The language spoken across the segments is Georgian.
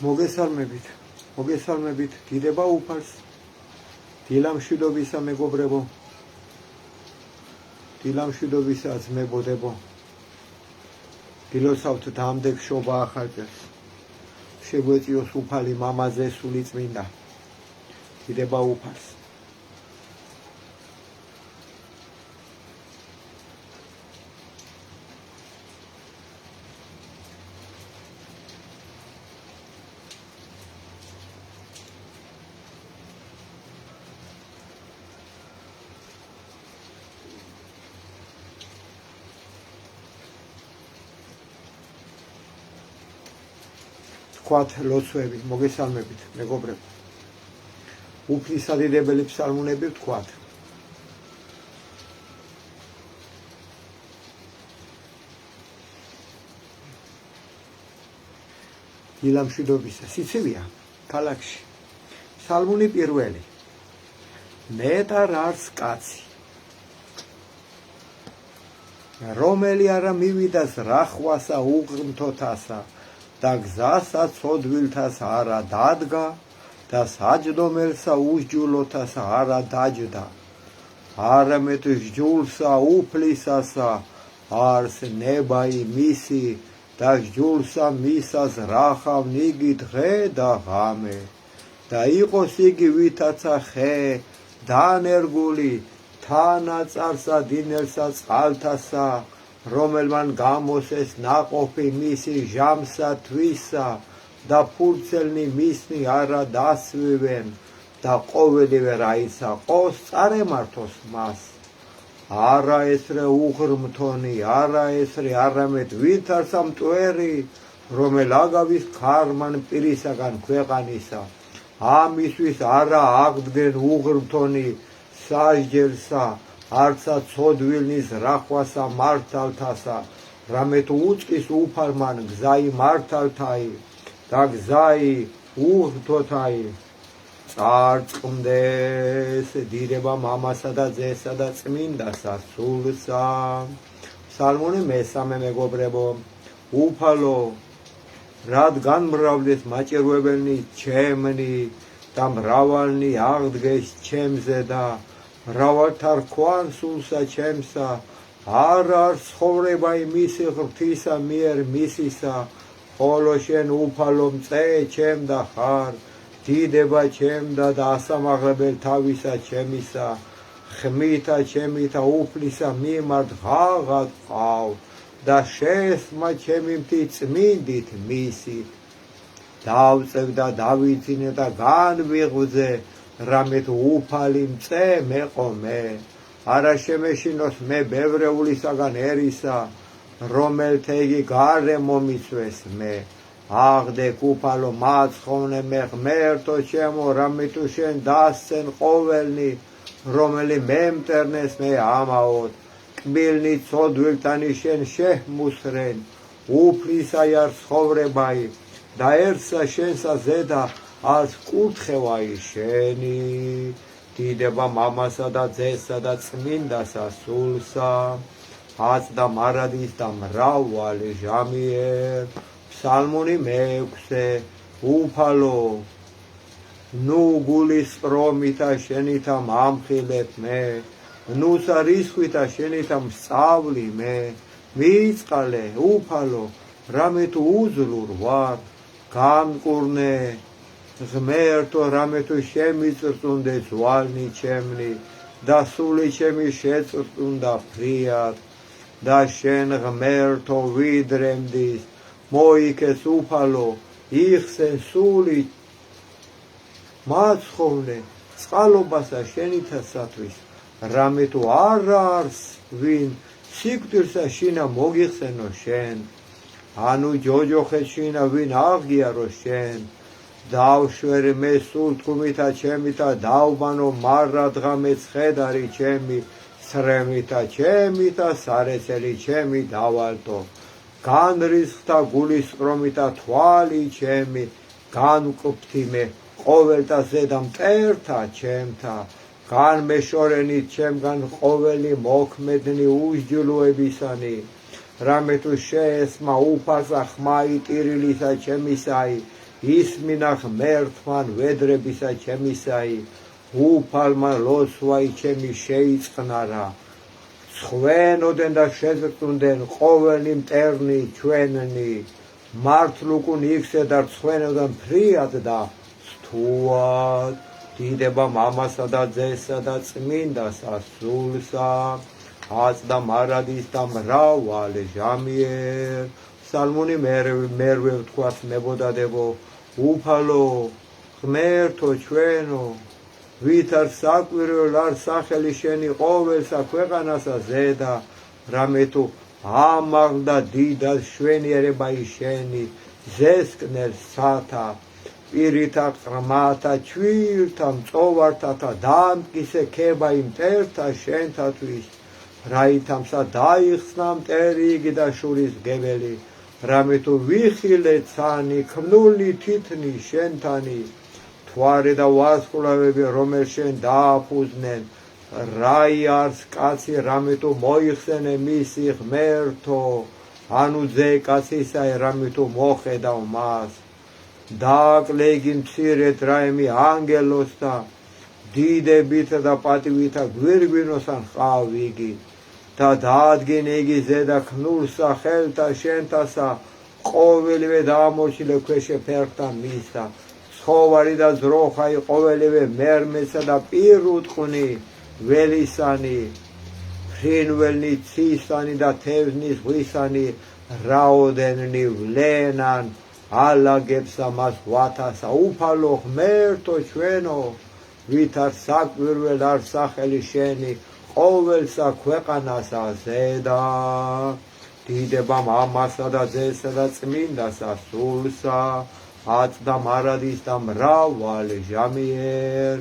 მოგესალმებით, დიდება უფალს, დილამშვიდობისა მეგობრებო, დილამშვიდობისა ძმებოდებო, დილოსავთ დამდეგ შობა ახალწელს, შეგვეწიოს უფალი მამაზე სული წმინდა, დიდება უფალს. თქვათ ლოცვები, მოგესალმებით, მეგობრებო. უფლისადიდებელი ფსალმუნები ვთქვათ. დილამშვიდობისა, სიცივია ქალაქში. ფსალმუნი პირველი. ნეტარ არს კაცი, რომელი არა მივიდას რახვასა უღმთოთასა, და გზასა ცოდვილთას არა დადგა და საჯდომელსა უსჯულოთას არა დაჯდა. არამედ სჯულსა უფლისასა არს ნებაი მისი და სჯულსა მისას რახავ ნიგი დღე და ღამე. და იყოს იგი ვითაცა ხე დანერგული თანაწარსა დინელსა წყალთასა, რომელმან გამოსეს ნაყოფი მისი ჟამსა თვისა და ფურცელნი მისნი არა დასვივენ და ყოველივე რაისა ყოს წარემართოს მას. არა ესრე უღრმთონი, არა ესრე არამედ ვითარცა მტვერი, რომელ აგავის ქარმან პირისაგან ქვეყანისა. ამისთვის არა აღდგენ უღრმთონი სასჯელსა, არცა ცოდვილნის რახვასა მართალთასა, რამეთ უწყის უფალმან გზაი მართალთაი და გზაი უღმთოთაი. წარწყმდეს დიდება მამასა და ძესა და წმინდასა სულსა. ფსალმუნი მესამე მეგობრებო. უფალო, რადგან მრავლდეს მაჭირვებელნი ჩემნი და მრავალნი აღდგეს ჩემზე და მრავალთა რქვან სულსა ჩემსა, არ არის ცხოვრება მისი ღმრთისა მიერ მისისა, ხოლო შენ უფალო მწე ჩემ და ხარ, დიდება ჩემდა და ასამაღლებელ თავისა ჩემისა, ხმითა ჩემითა უფლისა მიმართ ღაღად ყავ და შესმა ჩემი მთი წმინდით მისით. დავწევ და დავიძინე და განვიღვძე, რამეთ უფალი მწე მეყო მე. არა შემეშინოს მე ბევრეულისაგან ერისა, რომელთა იგი გარე მომიცვეს მე. აღდეკ უფალო მაცხოვნე მე ღმერთო ჩემო, რამე თუ შენ დასცენ ყოველნი, რომელი მემტერნეს მე ამაოდ. კბილნი ცოდვილთანი შენ შეჰმუსრენ, უფლისაი არ ცხოვრებაი და ერთსა შენსა ზედა არც კურთხევაი შენი. დიდება მამასა და ძესა და წმინდასა სულსა, აწდა მარადის და მრავალი ჟამიერ. ფსალმუნი მეექვსე. უფალო, ნუ გულის პრომითა შენითა მამხილებ მე, ნუსა რისხვითა შენითა მსწავლი მე. მიწყალე უფალო, რამე თუ უძლურ ვარ, განკურნე ღმერთო, რამე თუ შემიწრწუნდე ძვალნი ჩემნი და სული ჩემი შეწრწუნდა ფრიად. და შენ ღმერთო ვიდრემდის, მოიქეს უფალო, იხსენ სული მაცხოვნე წყალობასა შენითასათვის, რამე თუ არ არის ვინ სიკვდილსა შინა მოგიხსენო შენ. ანუ ჯოჯოხე შინა ვინ აღიარო შენ. დავშვერ მე სულ თქმითა ჩემითა დავბანო მარადღა მეცხედარი ჩემი, სრემითა ჩემითა სარეცელი ჩემი დავალტო. განრისხთა გულისყრომითა თვალი ჩემი, განკვფთი მე ყოველთა ზედა მტერთა ჩემთა. განმეშორენით ჩემგან ყოველი მოქმედნი უსჯულოებისანი, რამე თუ შეესმა უფალსა ხმაი ტირილისა ჩემისაი, ისმინა ღმერთმან ვედრებისა ჩემისაი, უფალმა ლოცვაი ჩემი შეიწყნარა. ცხვენოდენ და შეზრწუნდნენ ყოველი მტერნი ჩვენნი, მართლუკუნ იქსე და ცხვენოდან ფრიად და სტუად. დიდება მამასა და ძესა და წმინდასა სულსა, აწდა მარადის და მრავალ ჟამიერ. ფსალმუნი მერვე ვთქვათ მებოდადებო, უფალო ღმერთო ჩვენო, ვით არ საკვირველ არ სახელი შენი ყოველსა ქვეყანასა ზედა, რამე თუ ამაღლდა დიდად შვენიერებაი შენი, ზესკნელ სათა, პირითა ყრმათა, ჩვილთა, მწოვართათა, დამტკიცე ქება იმ მტერთა შენთათვის, რაითამსა დაიხსნა მტერი იგი და შურის გებელი, რამე თუ ვიხილე ცანი, ქმნული თითნი შენთანი, თვარე და ვარსკვლავები რომელ შენ დააფუძნენ, რაი არს კაცი რამე თუ მოიხსენე მისი ღმერთო, ანუ ძე კაცისაი რამე თუ მოხედავ მას. დააკლე იგი მცირედ რაიმი ანგელოს და დიდებით და პატივითა გვირგვინოსან ჰყავ იგი და დაადგინე იგი ზედა ქნულსა ხელთა შენთასა, ყოველივე დაამორჩილე ქვეშე ფერხთა მისსა, ცხოვარი და ძროხაი ყოველივე მერმესა და პირუტყვნი ველისანი, ფრინველნი ცისანი და თევზნი ზღვისანი, რაოდენნი ვლენან ალაგებსა მას ვათასა. უფალო ღმერთო ჩვენო, ვით არ საკვირველ არ სახელი შენი ყოველსა ქვეყანასა ზედა, დიდება მამასა და ძესა და წმინდასა სულსა, აწდა მარადის და მრავალ ჟამიერ.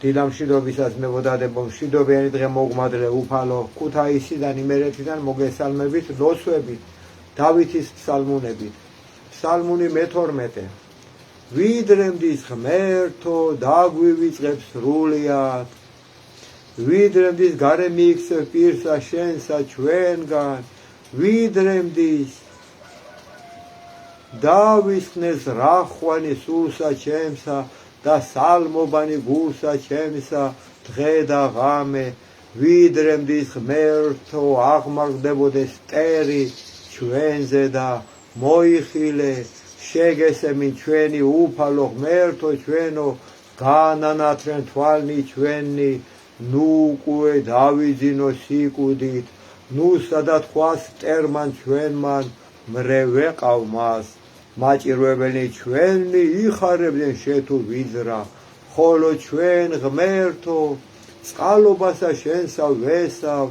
დილა მშვიდობისას მებოდადებო, მშვიდობიანი დღე მოგმადლე უფალო, ქუთაისიდან იმერეთიდან მოგესალმებით ლოცვებით, დავითის ფსალმუნებით. ფსალმუნი მე-12. ვიდრემდის ღმერთო, დაგვივიწყებ სრულიად, ვიდრემდის გარე მიიქცევ პირსა შენსა ჩვენგან, ვიდრემდის დავისხნეს რახვანი სულსა ჩემსა და სალმობანი გულსა ჩემსა დღე და ღამე, ვიდრემდის ღმერთო აღმაგდებოდეს მტერი ჩვენზე და მოიხილე შეგესემი ჩვენი უფალო ღმერთო ჩვენო, განანათრენ თვალნი ჩვენი, ნუ უკვე დავიძინო სიკვდით, ნუ სადაც ხვას მტερμან ჩვენმან მრევეყავ მას, მაჭირვებელნი ჩვენი იხარებდნენ შეთუ ვიძრა, ხოლო ჩვენ ღმერთო წყალობასა შენსა ვესავ,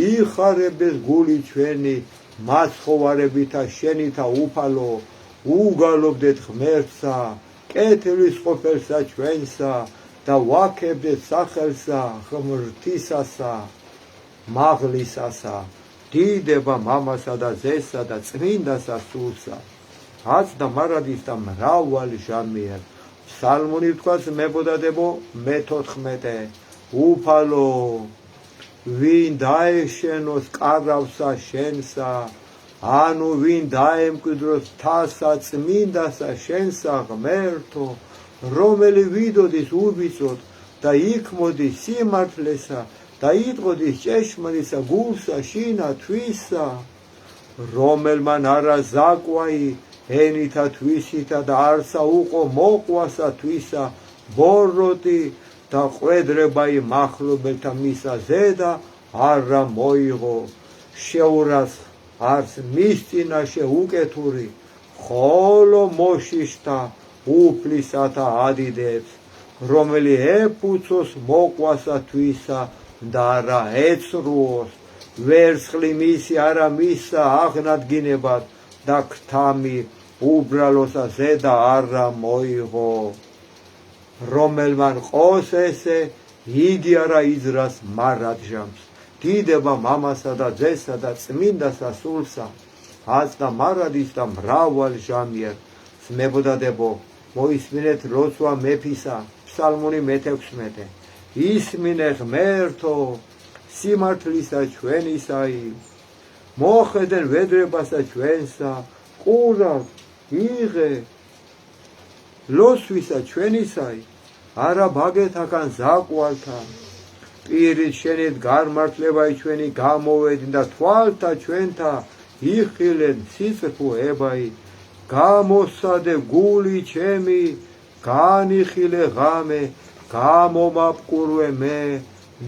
იხარებდეს გული ჩვენი, მაცხოვარებითა შენითა უფალო, უგალობდეთ ღმერთსა, კეთილის ყოფილსა ჩვენსა და ვაქებდეთ სახელსა ღმრთისასა, მაღლისასა, დიდება მამასა და ძესა და წმინდასა სულსა, აწდა მარადის და მრავალ ჟამიერ. ფსალმუნი ვთქვათ მებოდადებო მე-14. უფალო ვინ დაეშენოს კარავსა შენსა, ანუ ვინ დაემკვიდროს თასა წმინდასა შენსა ღმერთო, რომელი ვიდოდის უბიწოდ და იქმოდის სიმართლესა და იტყოდის ჭეშმარიტსა გულსა შინა თვისა, რომელმან არა ზაკვაი ენითა თვისითა და არსა უყო მოყვასა თვისა, ბოროტი და ყვედრებაი მახლობელთა მისა ზედა არა მოიღო, შეურას არს მის წინაშე უკეთური, ხოლო მოშიშთა უფლისათა ადიდებს, რომელი ეფუცოს მოყვასა თვისა და არა ეცრუოს, ვერცხლი მისი არა მისა აღნადგინებად და ქთამი უბრალოსა ზედა არა მოიღო, რომელმან ყოს ესე იგი არა იძრას მარადჟამს. დიდება მამასა და ძესა და წმინდასა სულსა, აწდა მარადის და მრავალ ჟამიერ. მებოდადებო, მოისმინეთ ლოცვა მეფისა, ფსალმუნი მე-16. ისმინე ღმერთო სიმართლისა ჩვენისაი, მოხედენ ვედრებასა ჩვენსა, ყურად იღე, ვიდრემდის ღმერთო, ანუ ვინ დაემკვიდროს თასა წმინდასა შენსა, ანუ ვინ დაემკვიდროს თასა წმინდასა შენსა, ღმერთო, რომელი ვიდოდის უბიწოდ და იქმოდის სიმართლესა და იტყოდის ჭეშმარიტსა გულსა შინა თვისა, ლოსვისა ჩვენისაი არა ბაგეთაგან ზაკვალთა პირით შენით გარმართლებაი ჩვენი გამოვედი და თვალთა ჩვენთა იხილენ სიცხუებაი გამოსადე გული ჩემი განიხილე ღამე გამომაპყურვე მე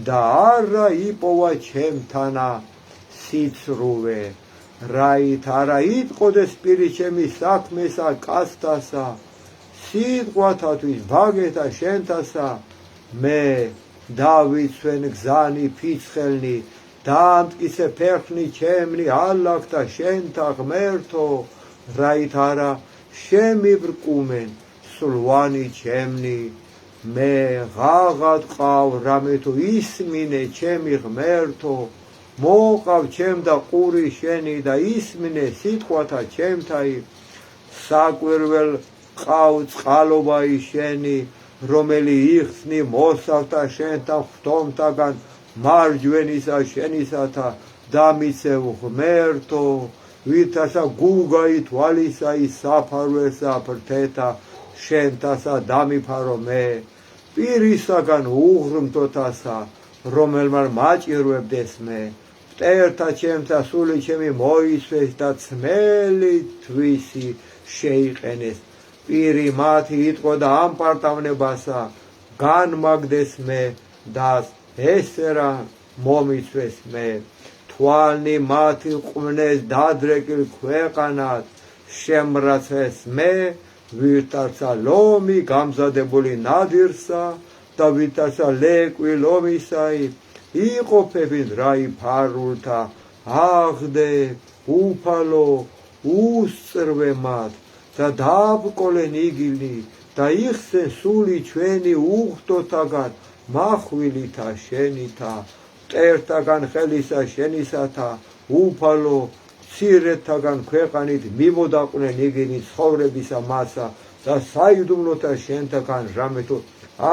და არა იპოვა ჩემთანა სიცრუვე რაით არა იტყოდეს პირი ჩემი საქმესა კაცთასა სიტყვათათვის ბაგეთა შენთასა მე დავიცვენ გზანი ფიცხელნი დაამტკიცე ფეხნი ჩემნი ალაგთა შენთა ღმერთო რაით არა შემიბრკუმენ სულვანი ჩემნი მე ღაღად ყავ რამე თუ ისმინე ჩემი ღმერთო მოყავ ჩემ და ყური შენი და ისმინე სიტყვათა ჩემთაი საკვირველ ყავ წყალობაი შენი რომელი იხსნი მოსავთა შენთა ხტომთაგან მარჯვენისა შენისათა დამიცევ ღმერთო ვითასა გუგაი თვალისაი საფარველსა ფრთეთა შენთასა დამიფარო მე პირისაგან უღრმთოთასა რომელმან მაჭირვებდეს მე მტერთა ჩემთა სული ჩემი მოისვეს და ცმელი თვისი შეიყენეს პირი მათი იტყო და ამპარტავნებასა განმაგდეს მე და ესერა მომიცვეს მე თვალნი მათი ყვნეს დადრეკილ ქვეყანად შემრაცეს მე ვირთარცა ლომი გამზადებული ნადირსა და ვირთარცა ლეკვი ლომისაი იყოფებინ რაი ფარულთა აღდე უფალო უსწრვე მათ და დააბკოლენ იგილი და იხსენ სული ჩვენი უღდოთაგან მახვილითა შენითა მტერთაგან ხელისა შენისათა უფალო მცირეთაგან ქვეყანით მიმოდაყვნენ იგინი ცხოვრებისა მასა და საიდუმლოთა შენთაგან რამე თუ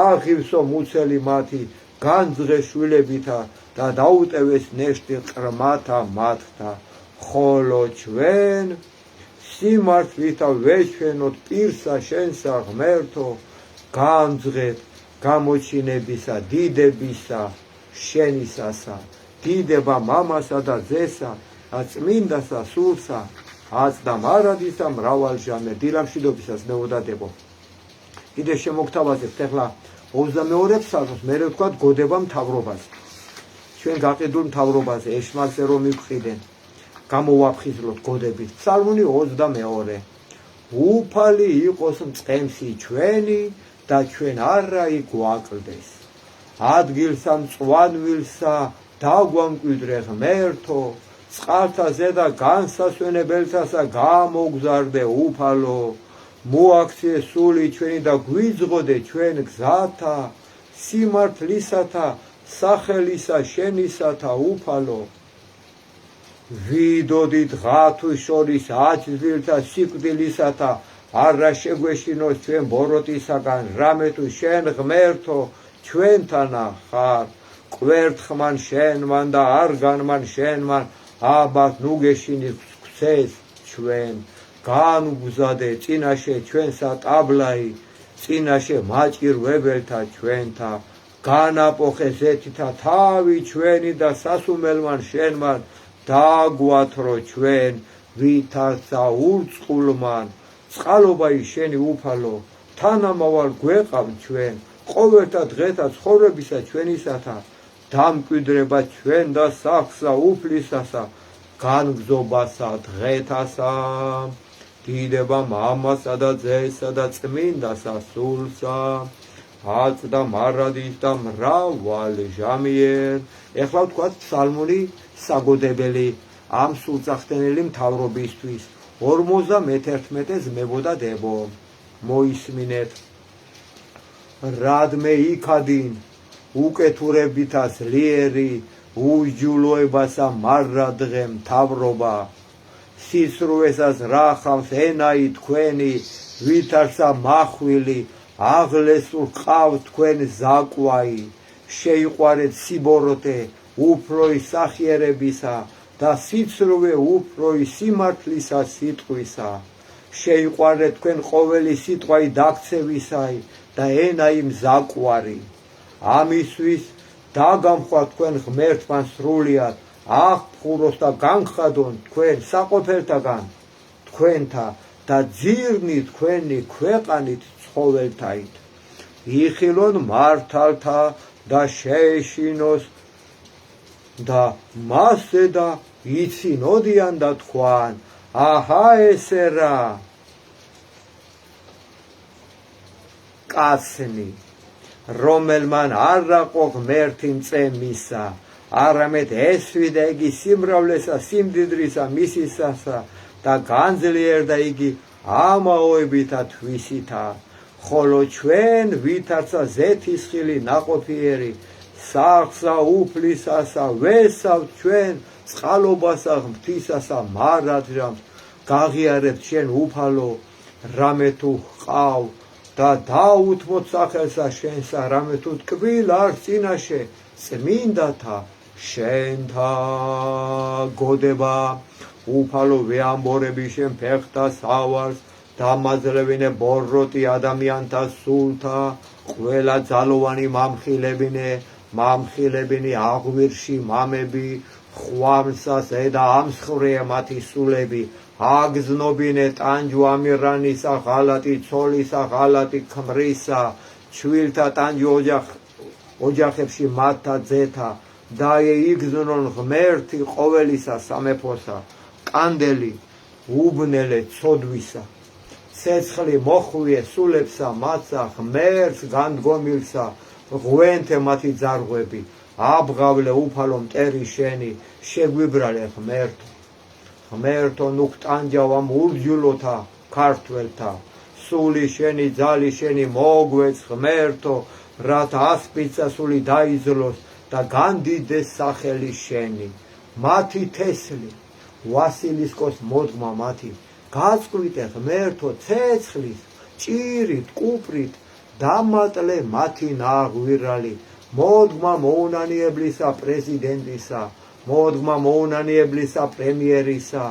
აღივსო მუცელი მათი განძღე შვილებითა და დაუტევეს ნეშტი ყრმათა მათთა ხოლო ჩვენ სიმართლითა ვეჩვენოთ პირსა შენსა ღმერთო განძღეთ გამოჩინებისა დიდებისა შენისასა დიდება მამასა და ძესა და წმინდასა სულსა აწდა მარადისა მრავალჟამე დილამშვიდობისას მეუდადებო კიდე შემოგთავაზებთ ახლა 22 ფსალმოს მე ვთქვათ გოდება მთავრობაზე ჩვენ გაყიდულ მთავრობაზე ეშმაკზე რომ მივყიდენ გამოვაფხიზლოთ გოდებით ფსალმუნი 22 უფალი იყოს მწყემსი ჩვენი და ჩვენ არა იგვაკლდეს ადგილსა მწვანვილსა დაგვამკვიდრე ღმერთო წყალთა ზედა განსასვენებელთასა გამოგზარდე უფალო მოაქციე სული ჩვენი და გვიძღოდე ჩვენ გზათა სიმართლისათა სახელისა შენისათა უფალო ვიდოდით ღათუს შორის აჩძვილთა სიკვდილისათა არა შეგვეშინოს ჩვენ ბოროტისაგან რამე თუ შენ ღმერთო ჩვენთანა ხარ კვერთხმან შენმან და არგანმან შენმან აბათ ნუგეშინი გვცეს ჩვენ განგვზადე წინაშე ჩვენსა ტაბლაი წინაშე მაჭირვებელთა ჩვენთა განაპოხე ზეთითა თავი ჩვენი და სასუმელმან შენმან დაგვათრო ჩვენ ვითარცა ურწყულმან წყალობაი შენი უფალო თანამავალ გვეყავ ჩვენ ყოველთა დღეთა ცხოვრებისა ჩვენისათა დამკვიდრება ჩვენ და სახსა უფლისასა განგზობასა დღეთასა დიდება მამასა და ძესა და წმინდასა სულსა აწდა მარადის და მრავალი ჟამიერ ეხლა ვთქვათ ფსალმური საგოდებელი ამ სულწახდენელი მთავრობისთვის 51-ს მებოდადებო მოისმინეთ რადმე იქადინ უკეთურებითა ძლიერი უსჯულოებასა მარადღე მთავრობა სისრუესას რახავს ენაი თქვენი ვითარცა მახვილი აღლესულ ყავ თქვენ ზაკვაი შეიყვარეთ სიბოროტე უფროი სახიერებისა და სიცრუე უფროი სიმართლისა სიტყვისა შეიყვარეთ თქვენ ყოველი სიტყვაი დაქცევისაი და ენაი მზაკვარი. ამისთვის დაგამხვა თქვენ ღმერთთან სრულიად, აღფხუროს და განხადონ თქვენ საყოფელთაგან თქვენთა და ძირნი თქვენი ქვეყანით ცხოველთაით. იხილონ მართალთა და შეეშინოს და მასზე და იცინოდიან და თქვან, აჰა ესე რა კაცნი, რომელმან არ რაყო ღმერთი მწემისა, არამედ ესვიდა იგი სიმრავლესა სიმდიდრისა მისისასა და განძლიერდა იგი ამაოებითა თვისითა. ხოლო ჩვენ ვითარცა ზეთისხილი ნაყოფიერი სახლსა უფლისასა ვესავთ ჩვენ წყალობასა ღმრთისასა მარადჟამს. გაღიარებთ შენ უფალო რამე თუ ჰყავ და დაუთმოთ სახელსა შენსა, რამე თუ ტკბილ არ წინაშე წმინდათა შენთა გოდება. უფალო ვეამბორები შენ ფეხთა სავარს, დამაძლევინე ბოროტი ადამიანთა სულთა, ყველა ძალოვანი მამხილებინე აღვირში მამები, ხვამსა ზედა ამსხრია მათი სულები, აგზნობინე ტანჯუ ამირანისა ღალატი ცოლისა ღალატი ქმრისა, ჩვილთა ტანჯუ ოჯახებში მათთა ძეთა და იგზნონ ღმერთი ყოველისა სამეფოსა, კანდელი უბნელე ცოდვისა. ცეცხლი მოხვიე სულებსა მათსა, ღმერთს განდგომილსა ღვენთე მათი ძარღვები. აბღავლე უფალო მტერი შენი, შეგვიბრალე ღმერთო. ღმერთო ნუქტანჯავამ ურჯულოთა ქართველთა, სული შენი ძალი შენი მოგვეც ღმერთო, რათა ასპიცა სული დაიძლოს და განდიდეს სახელი შენი. მათი თესლი ვასილისკოს მოდგმა მათი, გაწყვიტე ღმერთო ცეცხლის ჭირით კუპრით დამატლე მათი ნაღვირალი. მოდგმა მოუნანიებლისა პრეზიდენტისა, მოდგმა მოუნანიებლისა პრემიერისა,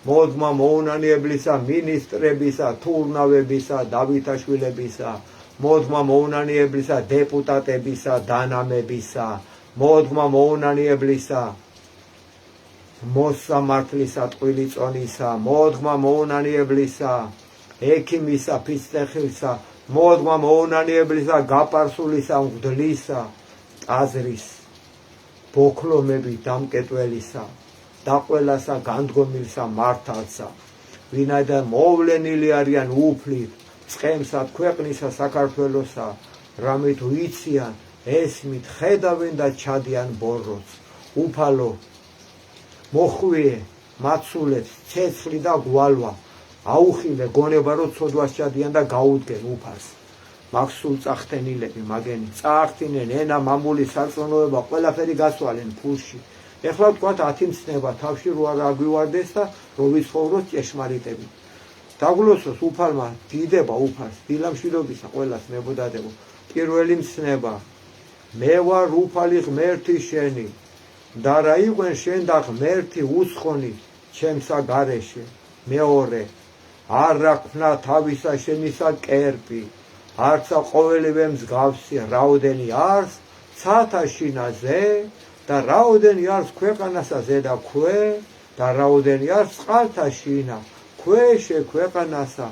მოდგმა მოუნანიებლისა მინისტრებისა, თურნავებისა, დავითაშვილებისა, მოდგმა მოუნანიებლისა დეპუტატებისა, დანამებისა, მოდგმა მოუნანიებლისა მოსამართლისა ტყვილიწონისა, მოდგმა მოუნანიებლისა ექიმისა ფიცტეხილსა, მოდგმა მოუნანიებლისა გაპარსულისა მღვდლისა, ტაძრის ბოქლომები დამკეტველისა და ყველასა განდგომილსა მართალსა, ვინაიდან მოვლენილი არიან უფლით წყემსა ქვეყნისა საქართველოსა, რამით ვიციან ესმით ხედავენ და ჩადიან ბოროტს. უფალო მოხვიე მაცულებს ცეცხლი და გვალვა, აუხილე გონება რომ ცოდვას ჩადიან და გაუდგენ უფალს. მაქსულ წახთენილები მაგენი წახთინენ ენა მამული სარწმუნოება ყველაფერი გასვალენ ფულში. ეხლა თქვათ 10 მცნება თავში რო არ აგვივარდეს და რო ვიცხოვროთ ჭეშმარიტებით. დაგლოსოს უფალმა დიდება უფალს, დილამშვიდობისა ყველას ნებოდადებო. პირველი მცნება, მე ვარ უფალი ღმერთი შენი და რა იყვენ შენ და ღმერთი უცხონი ჩემსა გარეშე. მეორე, არ რაქმნა თავისა შენისა კერპი, არცა ყოველივე მსგავსი, რაოდენი არს ცათაშინაზე და რაოდენი არს ქვეყანასა ზედა ქვე და რაოდენი არს წყალთაშინა ქვეშე ქვეყანასა,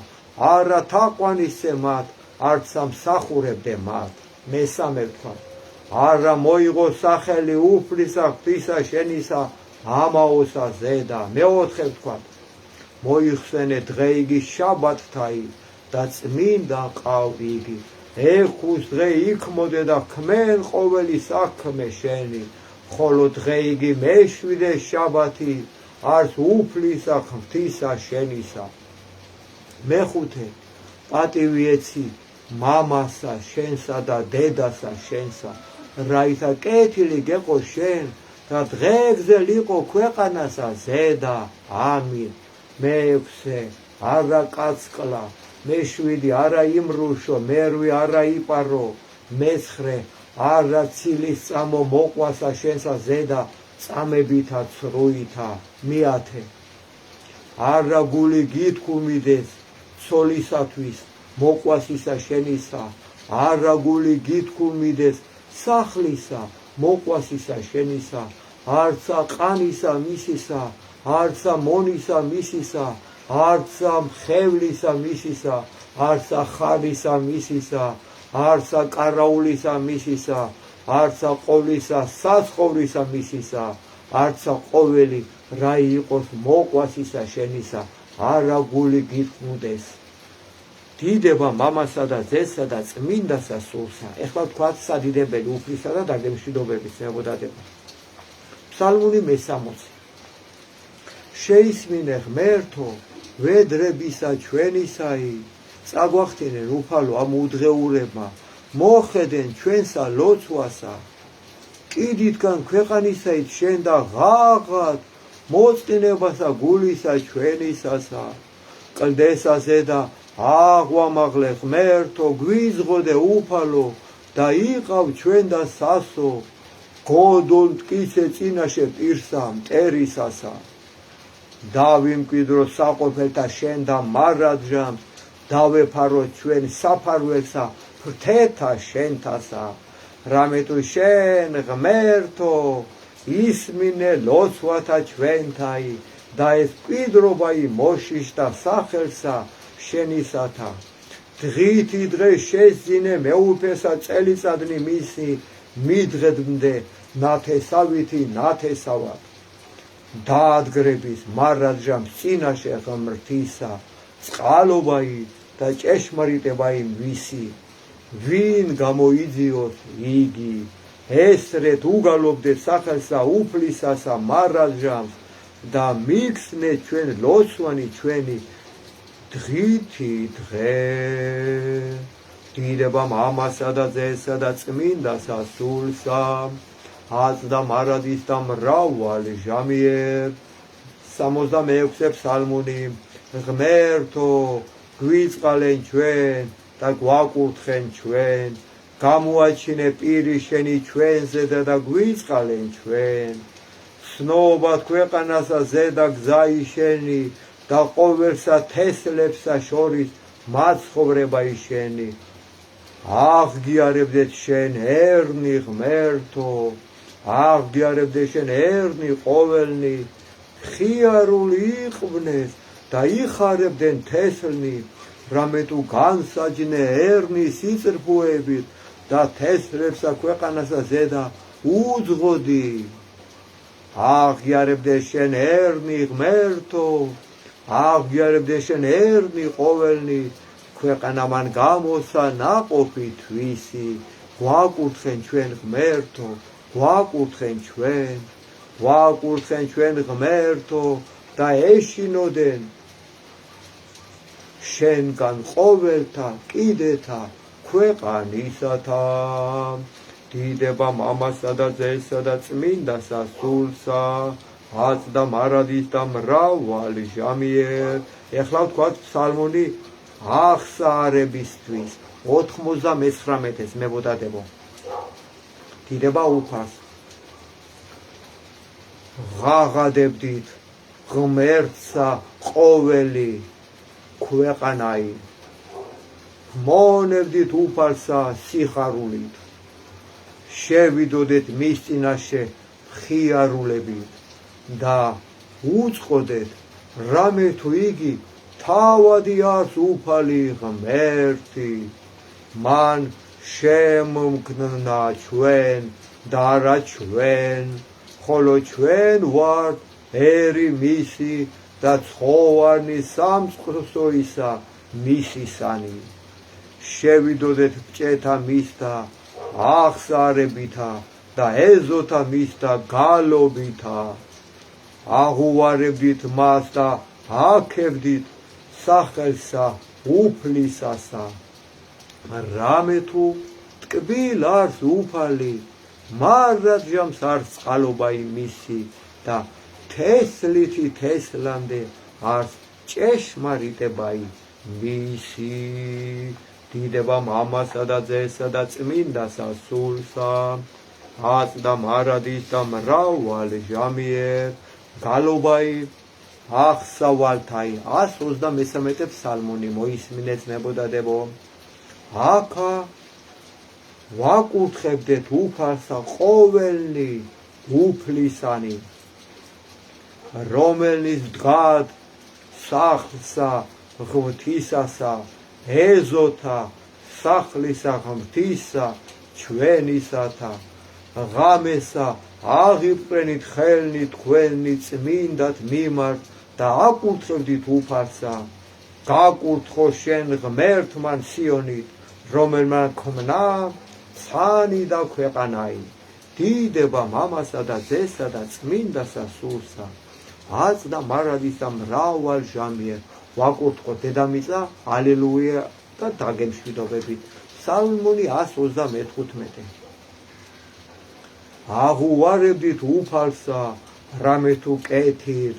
არა თაყვანისე მათ, არცა მსახურებდე მათ. მესამე ვთქვა, არა მოიღო სახელი უფლისა ღვთისა შენისა ამაოსა ზედა. მეოთხე ვთქვა, მოიხსენე დღე იგი შაბათთაი და წმინდა ყავ იგი. ეხუს დღე იქმოდე და ქმენ ყოველი საქმე შენი, ხოლო დღე იგი მეშვიდე შაბათი არს უფლისა ღვთისა შენისა. მეხუთე, პატივი ეცი მამასა შენსა და დედასა შენსა, რაითა კეთილი გეყო შენ და დღეგზელ იყო ქვეყანასა ზედა. ამინ. მეექვსე, არა კაცკლა, მეშვიდი, არა იმრუშო, მერვე არა იპარო, მეცხრე, არა ცილის წამო მოყვასა შენსა ზედა წამებითა ცრუითა. მეათე, არა გული გითქმიდეს სოლისათვის მოყვასისა შენისა, არაგული გითქულ მიდეს სახლისა, მოყვასისა შენისა, არცა ყანისა მისისა, არცა მონისა მისისა, არცა მხევლისა მისისა, არცა ხალისა მისისა, არცა კარაულისა მისისა, არცა ყოლისა საცხოვრისა მისისა, არცა ყოველი რა იყოს მოყვასისა შენისა, არაგული გითქმუდეს. დიდება მამასა და ძესა და წმინდასა სულსა. ეხლა თქვათ სადიდებელი უფლისა და დაგემშვიდობების მებოდადება. ფსალმუნი მე-60. შეისმინე ღმერთო ვედრებისა ჩვენისაი, წაგვახტენენ უფალო ამ უდღეურებმა, მოხედენ ჩვენსა ლოცვასა. კიდითგან ქვეყანისაით შენ და ღაღად მოწყინებასა გულისა ჩვენისასა. კლდესაზე და აღვამაღლე ღმერთო გვიზღოდე უფალო და იყავ ჩვენ და სასო, გოდონ მტკიცე წინაშე პირსა მტერისასა. დავიმკვიდრო საყოფელთა შენ და მარადჟამს, დავეფარო ჩვენ საფარველსა ფრთეთა შენთასა. რამე თუ შენ ღმერთო ისმინე ლოცვათა ჩვენთაი და ეს მკვიდრობაი მოშიშთა სახელსა შენისათა. დღითი დღე შეძინე მეუფესა წელიწადნი მისი, მიდღედმდე ნათესავითი ნათესავად. დაადგრების მარადჟამს წინაშე ღმრთისა, წყალობაი და ჭეშმარიტებაი მისი. ვინ გამოიძიოს იგი, ესრეთ უგალობდეთ სახელსა უფლისასა მარადჟამს და მიგხსნეთ ჩვენ ლოცვანი ჩვენი დღითი დღე. დიდება მამასა და ძესა და წმინდასა სულსა, აწდა მარადის და მრავალი ჟამიერ. 66 ფსალმუნი. ღმერთო გვიწყალენ ჩვენ და გვაკურთხენ ჩვენ, გამოაჩინე პირი შენი ჩვენზე და გვიწყალენ ჩვენ. სნობად ქვეყანასა ზედა გზაი შენი და ყოველსა თესლებსა შორის მაცხოვრება შენი. აღგიარებდეთ შენ ერნი ღმერთო, აღგიარებდეთ შენ ერნი ყოველნი, ხიარული იყვნენ და იხარებდნენ თესლნი, რამე თუ განსაჯნე ერნი სიწრფუებით და თესლებსა ქვეყანასა ზედა უძღოდი. აღგიარებდეთ შენ ერნი ღმერთო, აღგიარებდეთ შენ ერნი ყოველნი, ქვეყანა მან გამოსა ნაყოფი თვისი. გვაკურთხენ ჩვენ ღმერთო, გვაკურთხენ ჩვენ, გვაკურთხენ ჩვენ ღმერთო და ეშინოდენ შენგან ყოველთა კიდეთა ქვეყანისათა. დიდება მამასა და ძესა და წმინდასა სულსა, აწდა მარადის და მრავალი ჟამიერ. ეხლა ვთქვათ ფსალმუნი აღსაარებისთვის 99-ს მებოდადებო. დიდება უფალს ღაღადებდით ღმერთსა ყოველი ქვეყანაი, მონებდით უფალსა სიხარულით, შევიდოდეთ მის წინაშე ხიარულებით და უწყოდეთ რამე თუ იგი თავადი არს უფალი ღმერთი. მან შემგნა ჩვენ და არა ჩვენ, ხოლო ჩვენ ვართ ერი მისი და ცხოვანი სამწყსოისა მისისანი. შევიდოდეთ ბჭეთა მისთა აღსარებითა და ეზოთა მისთა გალობითა. აღუვარებდით მას და აქებდით სახელსა უფლისასა. რამე თუ ტკბილ არს უფალი, მარადჟამს არს წყალობაი მისი და თესლითი თესლამდე არს ჭეშმარიტებაი მისი. დიდება მამასა და ძესა და წმინდასა სულსა, აწდა მარადის და მრავალი ჟამიერ. გალობაი აღსავალთაი 133 ფსალმუნი მოისმინეთ ნებოდადებო. აკა ვაკურთხებდეთ უფალსა ყოველნი უფლისანი, რომელნიც დგად სახლსა ღვთისასა, ეზოთა სახლისა ღვთისა ჩვენისათა, ღამესა აღიბრენით ხელნი თქვენი წმინდად მიმართ და აკურთხებდით უფალსა. გაკურთხო შენ ღმერთმან სიონით, რომელმა ქმნა ცანი და ქვეყანაი. დიდება მამასა და ძესა და წმინდასა სულსა. აწდა მარადის და მრავალ ჟამიერ. ვაკურთხო დედამიწა, ალელუია და დაგემშვიდობებით. ფსალმუნი 135. აღუარებდით უფალსა, რამე თუ კეთილ,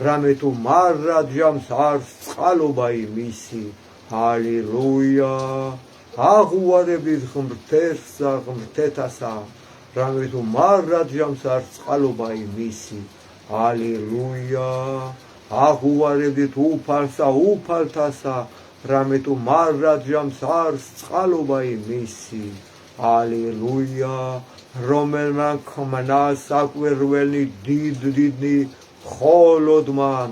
რამე თუ მარადჟამს არს წყალობა იმისი. ალილუია. აღუარებდით ღმრთესა ღმრთეთასა, რამე თუ მარადჟამს არს წყალობა იმისი. ალილუია. აღუარებდით უფალსა უფალთასა, რამე თუ მარადჟამს არს წყალობა იმისი. ალილუია. რომელმა ქმნა საკვირველნი დიდდიდნი მხოლოდ მან,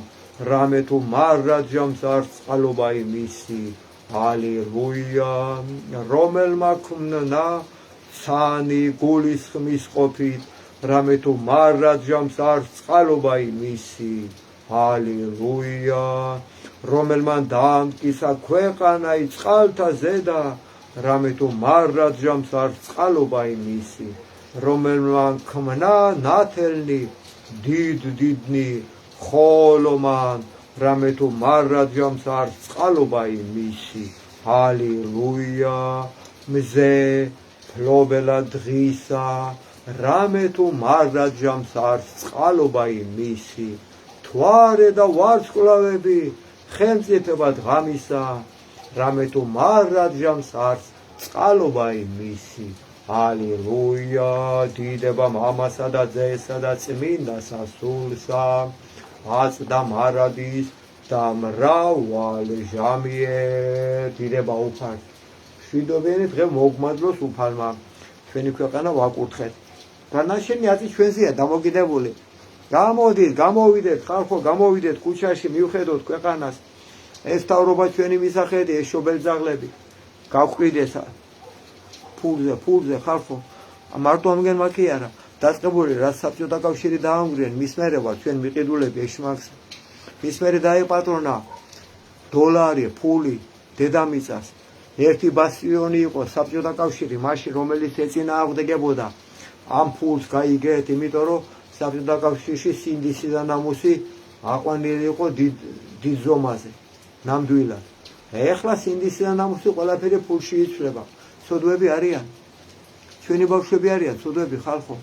რამე თუ მარადჟამს არს წყალობა იმისი. ალილუია. რომელმა ქმნა ცანი გულისხმის ყოფით, რამე თუ მარადჟამს არს წყალობა იმისი. ალილუია. რომელმა დაამტკისა ქვეყანა წყალთა ზედა, რამე თუ მარადჟამს არს წყალობა იმისი. რომელმა ქმნა ნათელნი დიდდიდნი ხოლო მან, რამე თუ მარადჟამს არს წყალობა იმისი. ალილუია. მზე ფლობელა დღისა, რამე თუ მარადჟამს არს წყალობა იმისი. თვარე და ვარსკვლავები ხელმწიფებად ღამისა, რამე თუ მარადჟამს არს წყალობა იმისი. ალილუია. დიდება მამასა და ძესა და წმინდასა სულსა. აწდა მარადის და მრავალ ჟამიერ. დიდება უფალს. მშვიდობიანი დღე მოგმადლოს უფალმა. ჩვენი ქვეყანა ვაკურთხეთ. განაშენი აწი ჩვენზეა დამოკიდებული. გამოდით, გამოვიდეთ ხალხო, გამოვიდეთ ქუჩაში, მივხედოთ ქვეყანას. ეს თავრობა ჩვენი მისახედი, ეს შობელძაღლები. გავყიდეთ ფულზე ხალხო. მარტო ამგენმა კი არა, დაწყებული რა საბჭოთა კავშირი დაამგრიან, მის მერე ვარ ჩვენ მიყიდულები ეშმაკს. მის მერე დაეპატრონა დოლარი, ფული დედამიწას. ერთი ბასტიონი იყო საბჭოთა კავშირი, მაშინ რომელიც ეწინააღმდეგებოდა ამ ფულს გაიგეთ, იმიტომ რომ საბჭოთა კავშირში სინდისი და ნამუსი აყვანილი იყო დიდ ზომაზე, ნამდვილად. ეხლა სინდისი და ნამუსი ყველაფერი ფულში იცვლება. ცოდვები არიან, ჩვენი ბავშვები არიან, ცოდვები ხალხო.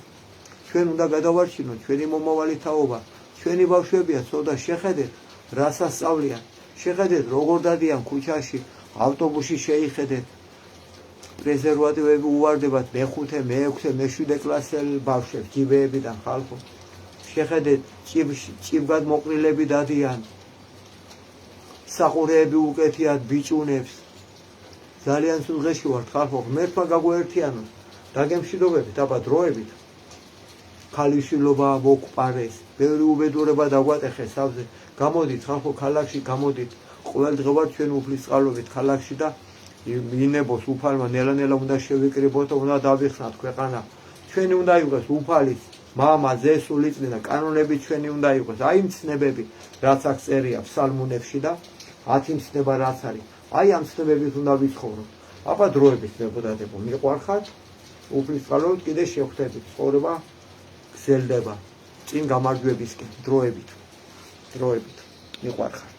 ჩვენ უნდა გადავარჩინოთ ჩვენი მომავალი თაობა. ჩვენი ბავშვებია, ცოდა შეხედეთ რას ასწავლიან. შეხედეთ როგორ დადიან ქუჩაში, ავტობუსში შეიხედეთ. პრეზერვატივები უვარდებათ მე-5, მე-6, მე-7 კლასელ ბავშვებს ჯიბეებიდან ხალხო. შეხედეთ ჭიბგად მოყრილები დადიან. საყურეები უკეთიათ ბიჭუნებს. ძალიან სულ დღეში ვართ ხალხო, ღმერთმა გაგვეერთიანოს. დაგემშვიდობებით აბა დროებით. ქალიშვილობა მოგყარეს, ბევრი უბედურება დაგვატეხეს სავზე. გამოდით ხალხო ქალაქში, გამოდით. ყოველ დღე ვარ ჩვენ უფლის წყალობით ქალაქში და მინებოს უფალმა ნელა-ნელა უნდა შევიკრიბოთ, უნდა დავიხსნათ ქვეყანა. ჩვენი უნდა იყოს უფალის მამა, ძე, სულიწმინდა, კანონები ჩვენი უნდა იყოს. აი იმ ცნებები, რაც აქ წერია ფსალმუნებში და 10 მცნება რაც არის. აი ამ ცნებებით უნდა ვიცხოვროთ. აბა დროებით მეგობრებო, მიყვარხართ, უფლის წყალობით კიდე შევხვდებით. ცხოვრება გრძელდება წინ გამარჯვებისკენ, დროებით. მიყვარხართ.